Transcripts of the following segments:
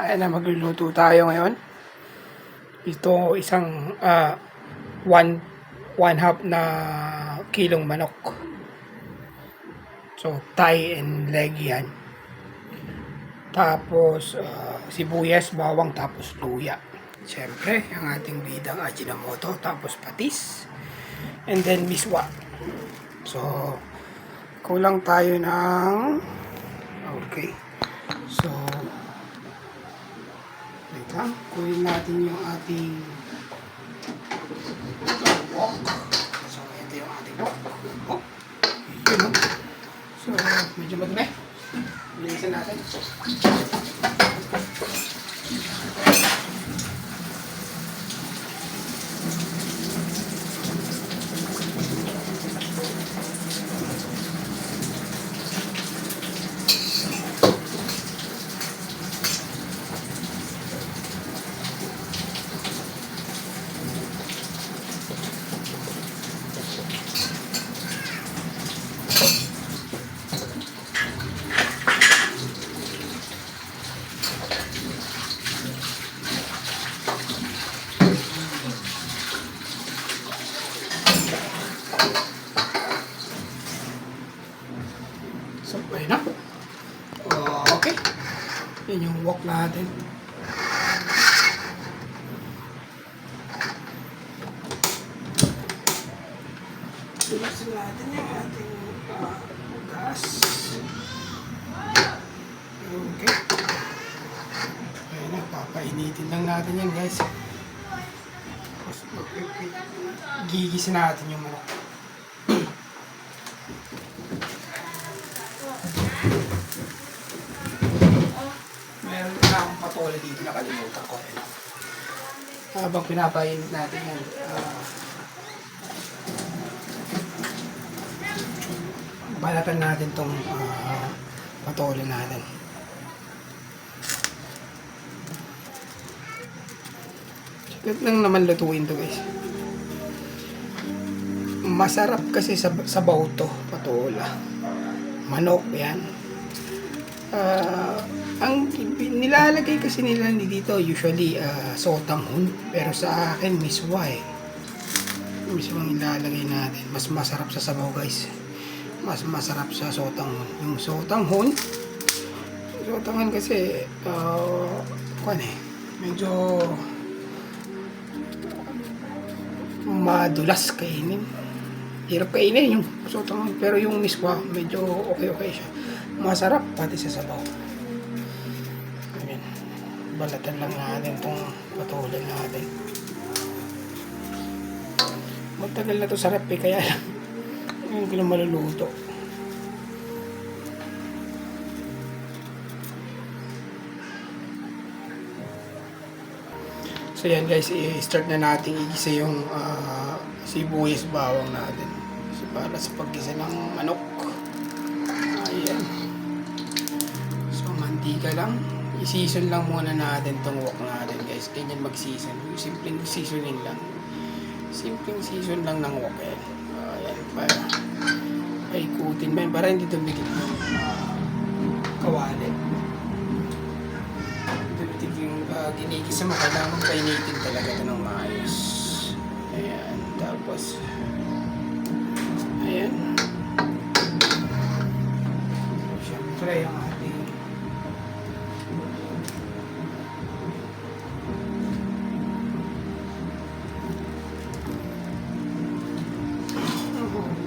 Ayan na, magluluto tayo ngayon. Ito isang one half na kilong manok. So, thigh and leg yan. Tapos, sibuyas, bawang, tapos luya. Siyempre, ang ating bidang Ajinomoto, tapos patis. And then, miswa. So, kulang tayo ng... Okay. So, wait lang. Kunin natin yung ating wok. So, ito yung ating wok. Oh, yun o. So, medyo madumi. Bilisan natin. So, ayun na. Okay. Yan yung wok natin. Tulisin natin yung ating gas. Okay. Ayun na, papainitin lang natin yan, guys. Tapos, gigisin natin yung manok. Meron na akong patola dito, nakalimutan ko. Habang pinapainit natin yan, balatan natin tong patola natin. Saglit lang naman lutuin to, guys. Masarap kasi sa sabaw to, patola. Manok, yan. Ang nilalagay kasi nila dito usually sotanghon, pero sa akin miswa miswa ang nilalagay natin. Mas masarap sa sabaw, guys. Mas masarap sa sotanghon. Yung sotanghon kasi medyo madulas kainin. Hirap kainin yung sotanghon, pero yung miswa medyo okay siya. Masarap pati sa sabaw. Ayan. Balatan lang natin itong patulan natin. Magtagal na ito sarap kaya lang ngayon ko lang maluluto. So yan, guys, i-start na natin igisa yung sibuyas bawang natin. So, para sa paggisa ng manok. Ayan. So, mantika lang. I-season lang muna natin tong wok natin, guys. Ganyan mag-season. Simpleng seasoning lang. Simpleng season lang ng wok. Ayan. Para paikutin ba yun. Para hindi dumikit yung kawali. Dumikit yung ginigisa mo. Kailangan painitin talaga ito ng maayos. Ayan. Tapos ayan. Siyempre yung ating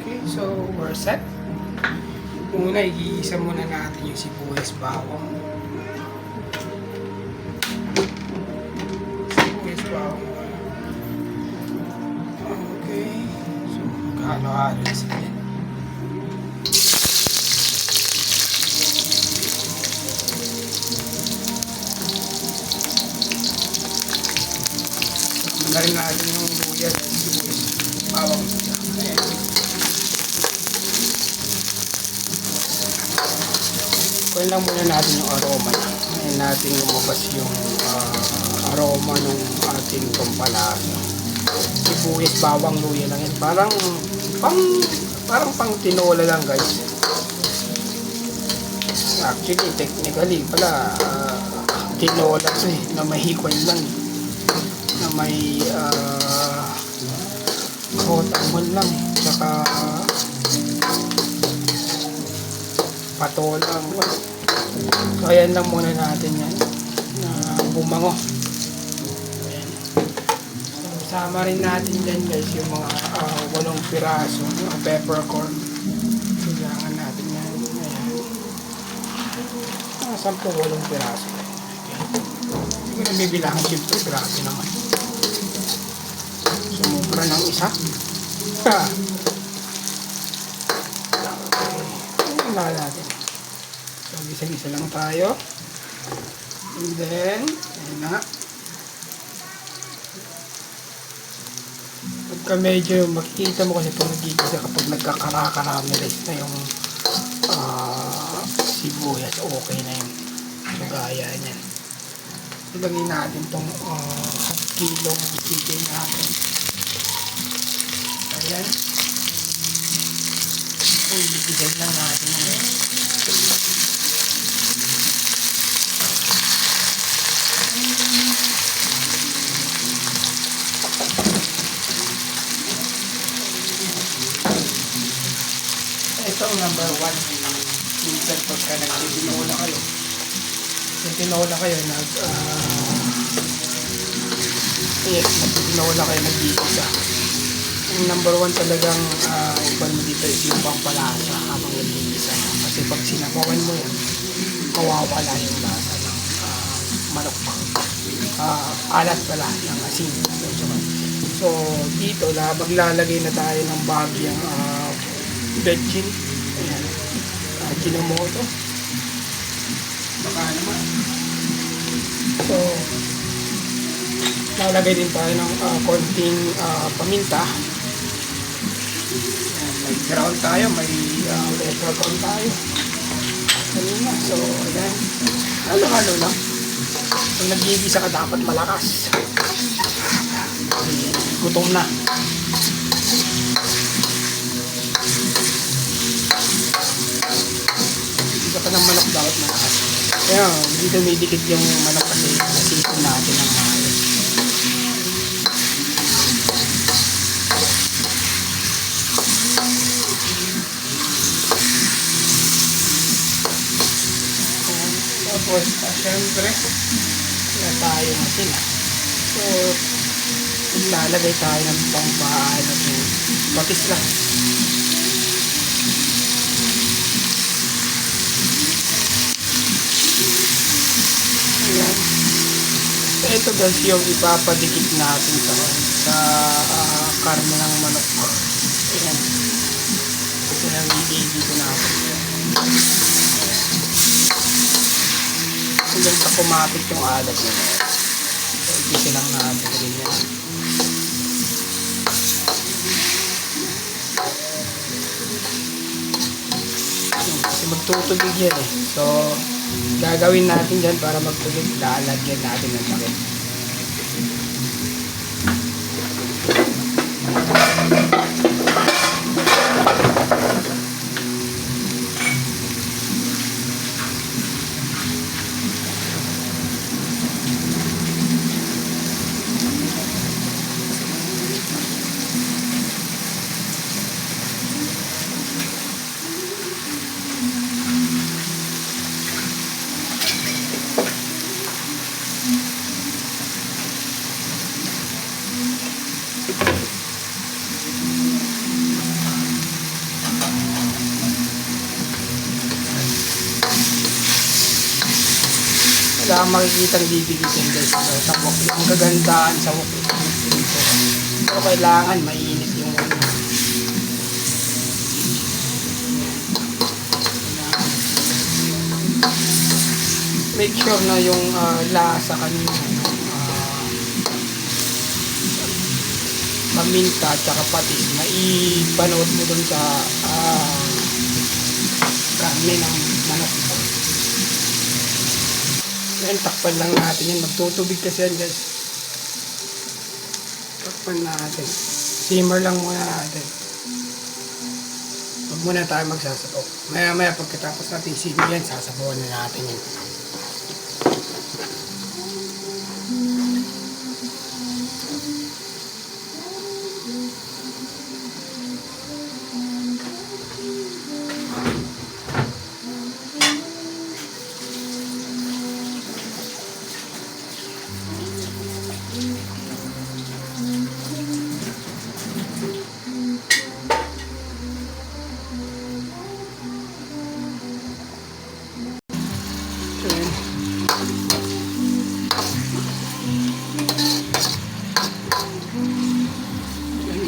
okay, so we're set. Una, i-iisa muna natin yung sibuyas bawang. Sibuyas bawang. Okay, so halo-halo na sila. Na rin natin yung luya at sibuyas bawang luya. Ayan. Kunin lang muna natin yung aroma niya. Ayan natin lumabas yung aroma ng ating pampalasa. Sibuyas bawang luya lang yan. Parang pang tinola lang, guys. Actually, technically pala, tinola to eh, na may hikoy lang eh. Na may hot lang eh. Tsaka patolang. So ayan lang muna natin yan na bumango. Ayan. So sama rin natin dyan guys yung mga 8 piraso ng peppercorn. Kailangan natin yan. Ayan. 10-8 piraso. Hindi ko na bibilangan siyempre, grabe naman. Sumubra ng isa. Ayan natin. So, gisa-gisa lang tayo. And then, ayan na. Pagka medyo makikita mo kasi ito nagigisa kapag nagkakaramelize na yung sibuyas, okay na yun. So, gaya niyan. Ilagay natin itong kilong chicken natin. Ayan. So, ibigay lang natin yun. Ito ang number 1. Minsan pagka nagtinola kayo, nagtinola kayo, nag-iisa. Ang number 1 talagang upan mo dito is yung pampalasa habang nag-iisa. Kasi pag sinabawan mo yan, mawawala yung lasa ng manok. Alat pala ng asin. So dito maglalagay na tayo ng bagyang bechin. Ayan. Ginomoto. Baka naman. So lalagay din tayo ng konting paminta. Ayan, may ground tayo, may peppercorn tayo. Kanina. So ayan. Halo-halo lang. Kung nag-iigisa ka dapat malakas. Gutom na. Igisa ka ng manok dapat malakas. Kaya hindi dumidikit yung manok kasi nasipon natin ng maayos. Tapos, syempre, wala tayo masin. So, lalagay tayo ng pampaan at patis lang. Ayan. So, ito guys yung ipapadikit natin sa karne ng manok. Ayan. Ito yung dito natin. Hanggang sa kumapit yung alat nyo. So, igisa lang natin rin yan. Kasi magtutubig yan eh. So, gagawin natin dyan para magtubig. Lalagyan natin ng takip. Wala kang makikitang bibigitin guys sa wok. Ang kagandaan sa wok dito. Pero kailangan mainit yung make sure na yung lasa kanina paminta at saka patis na ipanood mo dun sa karne ng manok. Yan, takpan lang natin yan. Magtutubig kasi yan guys. Takpan natin. Simmer lang muna natin. Huwag muna tayo magsasabaw. Maya maya pagkatapos natin simmer yan, sasabawan na natin yan.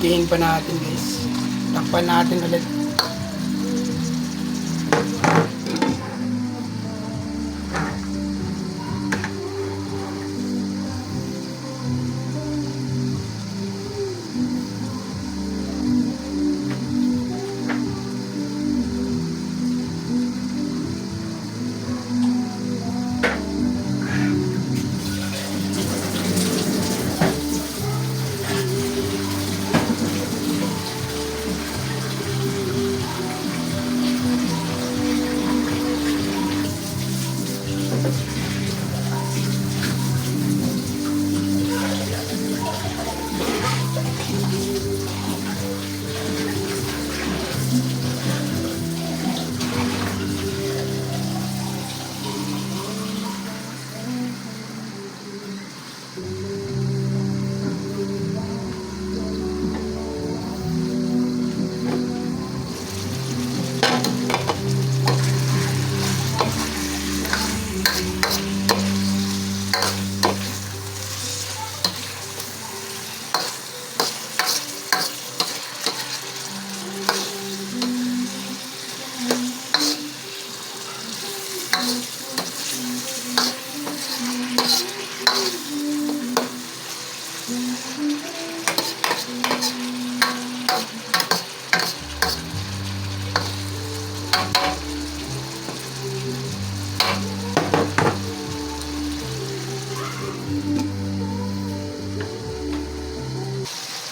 Igayin pa natin guys. Takpan natin ulit.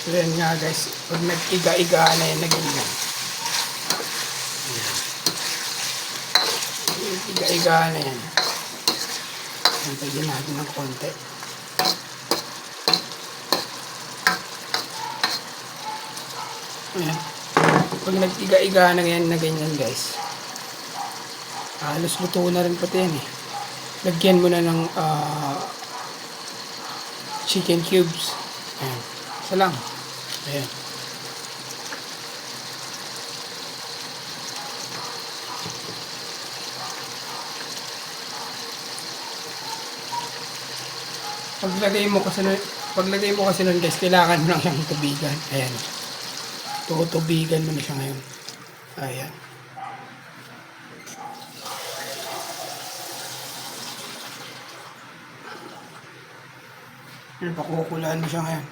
So yan nga guys, pag nag-iga-iga na yan na ganyan. Iga-iga na yan. Pagyan natin ng konti. Ayan. Pag nag-iga-iga na ganyan guys, halos luto na rin pati yan eh. Lagyan mo na ng chicken cubes. Ayan. Isa lang. Ayan. Paglagay mo kasi nun guys, kailangan mo lang siyang tubigan. Ayan. Tutubigan mo na siya ngayon. Ayan. Pakukulaan mo siya ngayon.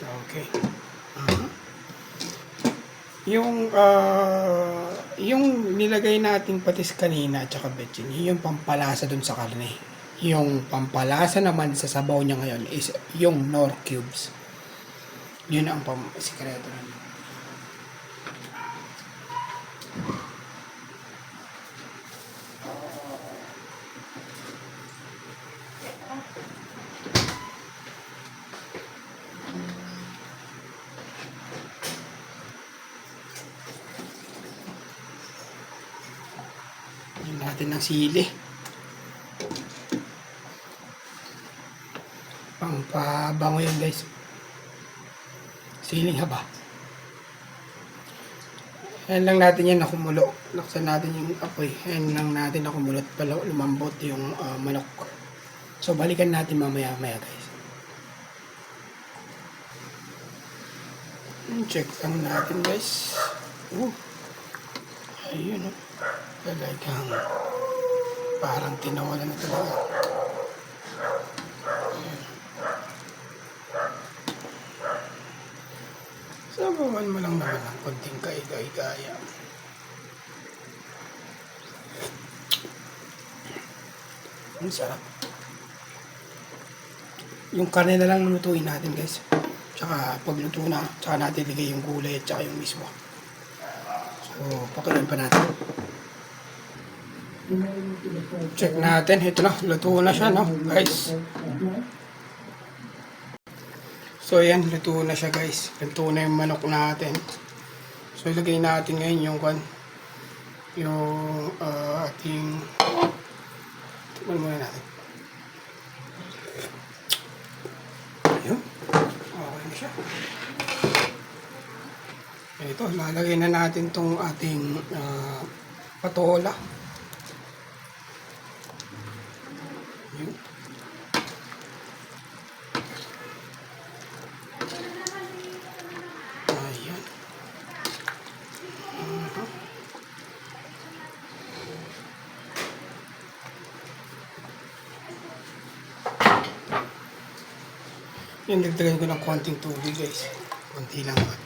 Okay. Yung nilagay nating patis kanina at saka betchin, yung pampalasa dun sa karne. Yung pampalasa naman sa sabaw niya ngayon is yung Knorr cubes. Yun ang sikreto nun. Yun natin ng sili. Pampabango yan guys. Siling haba. Ayan lang natin yan nakumulo. Laksan natin yung apoy. Ayan lang natin nakumulo at lumambot yung manok. So balikan natin mamaya guys. Check lang natin guys. Ayun talagang parang tinawalan na talaga. Sabawan mo lang naman ng konting kaigay-gaya. Ang sarap. Yung karne na lang lutuin natin guys. Tsaka pag luto na, tsaka natin ligay yung gulay at tsaka yung mismo. So, pakulan pa natin. Check natin. Ito na. Luto na siya, no? Guys. So, ayan. Luto na siya, guys. Luto na yung manok natin. So, ilagay natin ngayon yung ating tikman muna natin. Ayun. Okay na siya. Ito, lalagay na natin tong ating patola. Ayun. Yan, dagdagan ko ng konting tubig guys. Konti lang naman.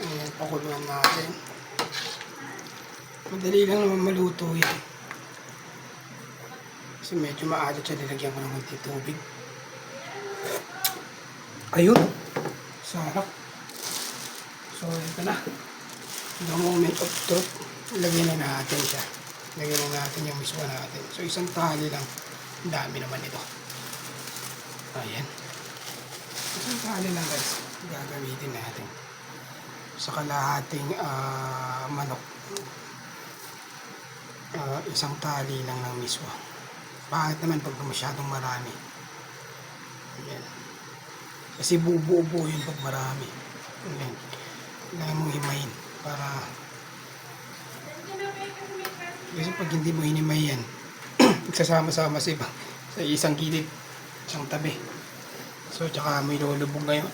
Ayan, pakuluan natin. Madali lang naman maluto yan. Kasi medyo maalat siya, nilagyan ko ng konting tubig. Ayun. Sarap. So, ito na. The moment of truth. Lagyan na natin siya. Lagyan na natin yung miswa natin. So, isang tali lang. Ang dami naman ito. Ayan. Isang tali lang guys. Gagamitin natin. Sa kalahating manok. Isang tali lang ng miswa. Bakit naman pag masyadong marami? Ayan. Kasi bubuo-buo yun pag marami. Ayan. Kailangan mong himayin para kasi pag hindi mo hinimay yan nagsasama-sama sa isang gilid, isang tabi. So tsaka may lulubog ngayon.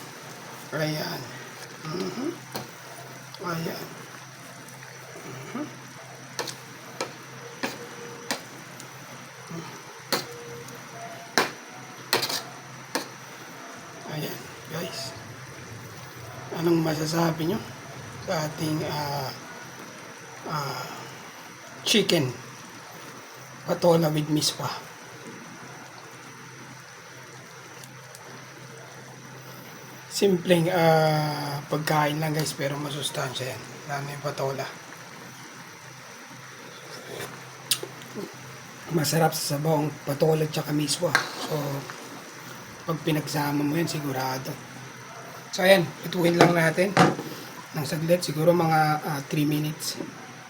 Ayan. Ayan. Ayan guys, anong masasabi nyo sa ating chicken patola with miswa? Simpleng pagkain lang guys, pero masustansya yan. Lalo yung patola. Masarap sa sabong patola tsaka miswa. So pag pinagsama mo yan, sigurado. So ayan, ituhin lang natin ng saglit, siguro mga 3 minutes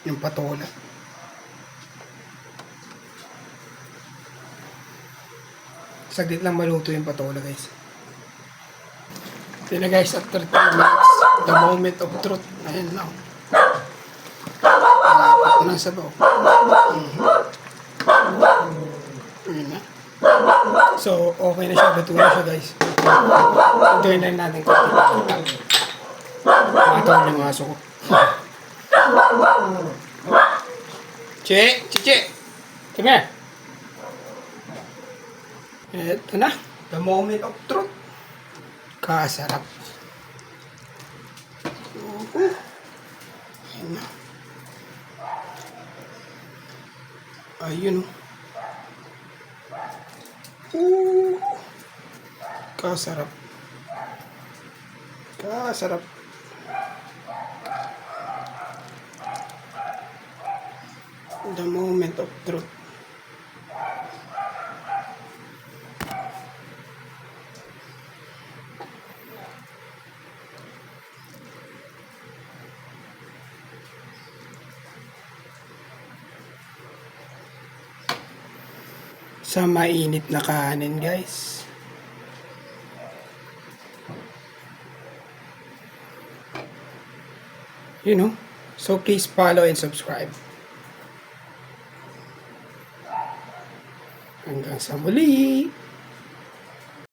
yung patola. Saglit lang maluto yung patola guys. Ito na guys, after 3 minutes, the moment of truth. Ayan lang. Malapit ko ng sabaw. Ayan na. So, okay na siya. Luto na siya guys. Enjoy na natin konti. Matawag yung aso ko. Che! Come here! Ito na. The moment of truth. Kasarap. Ayan na. Ayun o. Kasarap. Kasarap. The moment of truth. Sa mainit na kanin guys. You know, so please follow and subscribe. Hanggang sa muli.